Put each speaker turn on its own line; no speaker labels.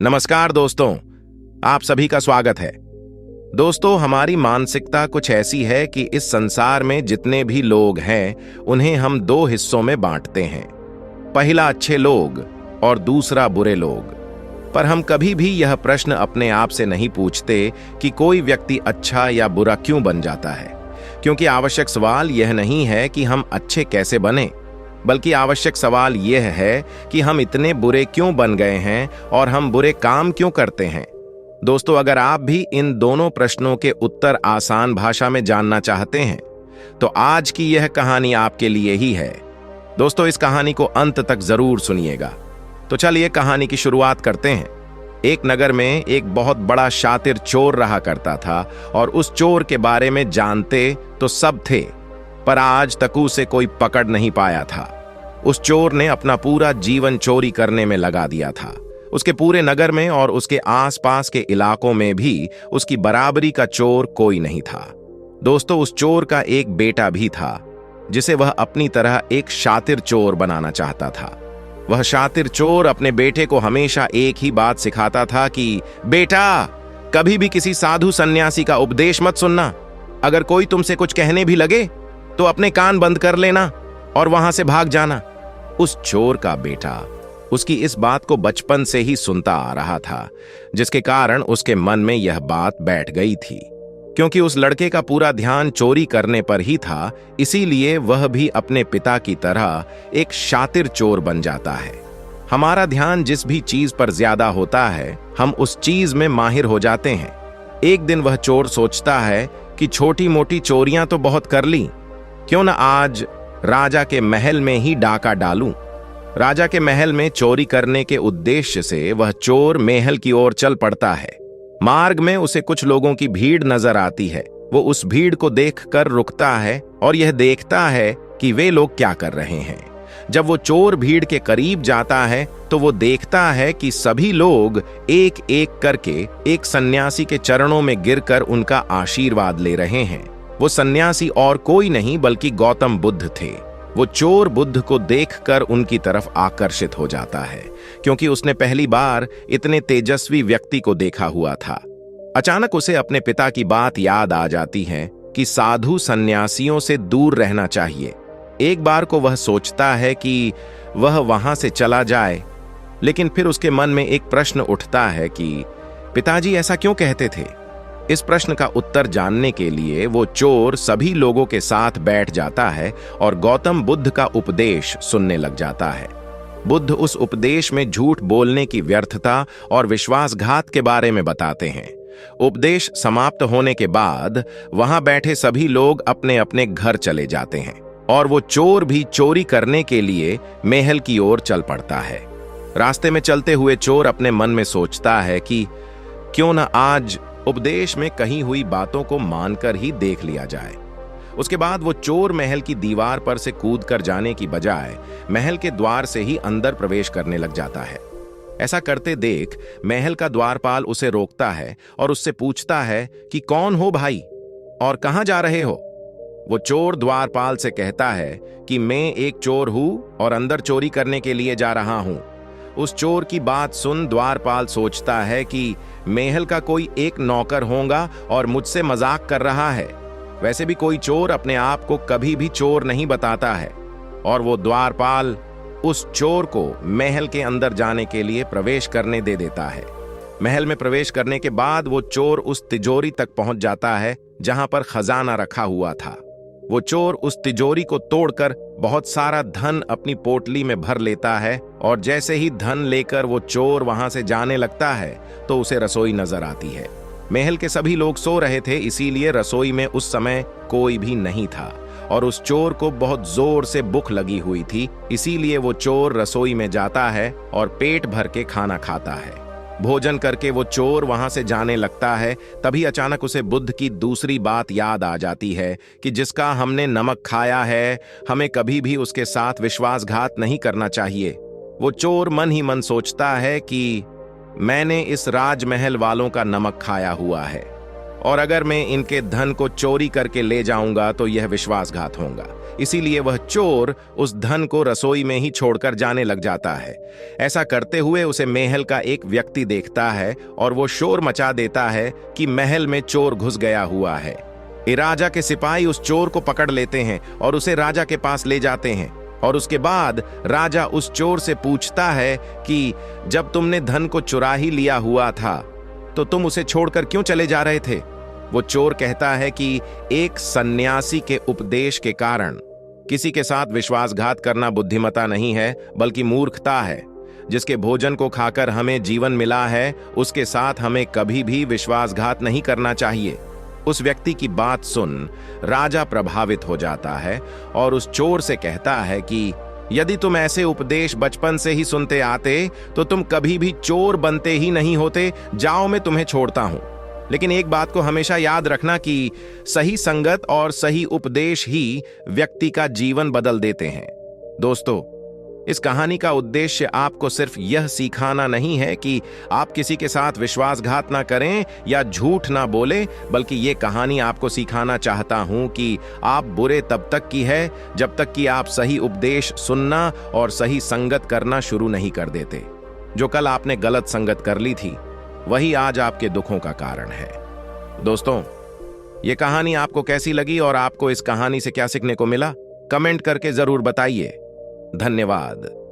नमस्कार दोस्तों, आप सभी का स्वागत है। दोस्तों, हमारी मानसिकता कुछ ऐसी है कि इस संसार में जितने भी लोग हैं उन्हें हम दो हिस्सों में बांटते हैं। पहला अच्छे लोग और दूसरा बुरे लोग। पर हम कभी भी यह प्रश्न अपने आप से नहीं पूछते कि कोई व्यक्ति अच्छा या बुरा क्यों बन जाता है, क्योंकि आवश्यक सवाल यह नहीं है कि हम अच्छे कैसे बने, बल्कि आवश्यक सवाल यह है कि हम इतने बुरे क्यों बन गए हैं और हम बुरे काम क्यों करते हैं। दोस्तों, अगर आप भी इन दोनों प्रश्नों के उत्तर आसान भाषा में जानना चाहते हैं तो आज की यह कहानी आपके लिए ही है। दोस्तों, इस कहानी को अंत तक जरूर सुनिएगा। तो चलिए कहानी की शुरुआत करते हैं। एक नगर में एक बहुत बड़ा शातिर चोर रहा करता था और उस चोर के बारे में जानते तो सब थे, पर आज तक उसे कोई पकड़ नहीं पाया था। उस चोर ने अपना पूरा जीवन चोरी करने में लगा दिया था। उसके पूरे नगर में और उसके आसपास के इलाकों में भी उसकी बराबरी का चोर कोई नहीं था। दोस्तों, उस चोर का एक बेटा भी था जिसे वह अपनी तरह एक शातिर चोर बनाना चाहता था। वह शातिर चोर अपने बेटे को हमेशा एक ही बात सिखाता था कि बेटा, कभी भी किसी साधु सन्यासी का उपदेश मत सुनना। अगर कोई तुमसे कुछ कहने भी लगे तो अपने कान बंद कर लेना और वहां से भाग जाना। उस चोर का बेटा उसकी इस बात को बचपन से ही सुनता आ रहा था, जिसके कारण उसके मन में यह बात बैठ गई थी। क्योंकि उस लड़के का पूरा ध्यान चोरी करने पर ही था, इसीलिए वह भी अपने पिता की तरह एक शातिर चोर बन जाता है। हमारा ध्यान जिस भी चीज पर ज्यादा होता है, हम उस चीज में माहिर हो जाते हैं। एक दिन वह चोर सोचता है कि छोटी मोटी चोरियां तो बहुत कर ली, क्यों न आज राजा के महल में ही डाका डालूं। राजा के महल में चोरी करने के उद्देश्य से वह चोर महल की ओर चल पड़ता है। मार्ग में उसे कुछ लोगों की भीड़ नजर आती है। वो उस भीड़ को देखकर रुकता है और यह देखता है कि वे लोग क्या कर रहे हैं। जब वो चोर भीड़ के करीब जाता है तो वो देखता है कि सभी लोग एक एक करके एक सन्यासी के चरणों में गिरकर उनका आशीर्वाद ले रहे हैं। वो सन्यासी और कोई नहीं बल्कि गौतम बुद्ध थे। वो चोर बुद्ध को देखकर उनकी तरफ आकर्षित हो जाता है, क्योंकि उसने पहली बार इतने तेजस्वी व्यक्ति को देखा हुआ था। अचानक उसे अपने पिता की बात याद आ जाती है कि साधु सन्यासियों से दूर रहना चाहिए। एक बार को वह सोचता है कि वह वहां से चला जाए, लेकिन फिर उसके मन में एक प्रश्न उठता है कि पिताजी ऐसा क्यों कहते थे। इस प्रश्न का उत्तर जानने के लिए वो चोर सभी लोगों के साथ बैठ जाता है और गौतम बुद्ध का उपदेश सुनने लग जाता है। बुद्ध उस उपदेश में झूठ बोलने की व्यर्थता और विश्वासघात के बारे में बताते हैं। उपदेश समाप्त होने के बाद वहां बैठे सभी लोग अपने अपने घर चले जाते हैं और वो चोर भी चोरी करने के लिए महल की ओर चल पड़ता है। रास्ते में चलते हुए चोर अपने मन में सोचता है कि क्यों न आज उपदेश में कही हुई बातों को मानकर ही देख लिया जाए। उसके बाद वो चोर महल की दीवार पर से कूद कर जाने की बजाय महल के द्वार से ही अंदर प्रवेश करने लग जाता है। ऐसा करते देख महल का द्वारपाल उसे रोकता है और उससे पूछता है कि कौन हो भाई और कहां जा रहे हो। वो चोर द्वारपाल से कहता है कि मैं एक चोर हूं और अंदर चोरी करने के लिए जा रहा हूं। उस चोर की बात सुन द्वारपाल सोचता है कि महल का कोई एक नौकर होगा और मुझसे मजाक कर रहा है। वैसे भी कोई चोर अपने आप को कभी भी चोर नहीं बताता है। और वो द्वारपाल उस चोर को महल के अंदर जाने के लिए प्रवेश करने दे देता है। महल में प्रवेश करने के बाद वो चोर उस तिजोरी तक पहुंच जाता है जहां पर खजाना रखा हुआ था। वो चोर उस तिजोरी को तोड़कर बहुत सारा धन अपनी पोटली में भर लेता है और जैसे ही धन लेकर वो चोर वहां से जाने लगता है तो उसे रसोई नजर आती है। महल के सभी लोग सो रहे थे, इसीलिए रसोई में उस समय कोई भी नहीं था और उस चोर को बहुत जोर से भूख लगी हुई थी। इसीलिए वो चोर रसोई में जाता है और पेट भर के खाना खाता है। भोजन करके वो चोर वहां से जाने लगता है। तभी अचानक उसे बुद्ध की दूसरी बात याद आ जाती है कि जिसका हमने नमक खाया है, हमें कभी भी उसके साथ विश्वासघात नहीं करना चाहिए। वो चोर मन ही मन सोचता है कि मैंने इस राजमहल वालों का नमक खाया हुआ है और अगर मैं इनके धन को चोरी करके ले जाऊंगा तो यह विश्वासघात होगा। इसीलिए वह चोर उस धन को रसोई में ही छोड़कर जाने लग जाता है। ऐसा करते हुए उसे महल का एक व्यक्ति देखता है और वो शोर मचा देता है कि महल में चोर घुस गया हुआ है। राजा के सिपाही उस चोर को पकड़ लेते हैं और उसे राजा के पास ले जाते हैं और उसके बाद राजा उस चोर से पूछता है कि जब तुमने धन को चुरा ही लिया हुआ था तो तुम उसे छोड़कर क्यों चले जा रहे थे? वो चोर कहता है कि एक सन्यासी के उपदेश के कारण। किसी के साथ विश्वासघात करना बुद्धिमता नहीं है बल्कि मूर्खता है। जिसके भोजन को खाकर हमें जीवन मिला है उसके साथ हमें कभी भी विश्वासघात नहीं करना चाहिए। उस व्यक्ति की बात सुन राजा प्रभावित हो जाता है और उस चोर से कहता है कि यदि तुम ऐसे उपदेश बचपन से ही सुनते आते तो तुम कभी भी चोर बनते ही नहीं होते। जाओ, मैं तुम्हें छोड़ता हूं। लेकिन एक बात को हमेशा याद रखना कि सही संगत और सही उपदेश ही व्यक्ति का जीवन बदल देते हैं। दोस्तों, इस कहानी का उद्देश्य आपको सिर्फ यह सिखाना नहीं है कि आप किसी के साथ विश्वासघात ना करें या झूठ ना बोले, बल्कि ये कहानी आपको सिखाना चाहता हूं कि आप बुरे तब तक की है जब तक कि आप सही उपदेश सुनना और सही संगत करना शुरू नहीं कर देते। जो कल आपने गलत संगत कर ली थी वही आज आपके दुखों का कारण है। दोस्तों, ये कहानी आपको कैसी लगी और आपको इस कहानी से क्या सीखने को मिला? कमेंट करके जरूर बताइए। धन्यवाद।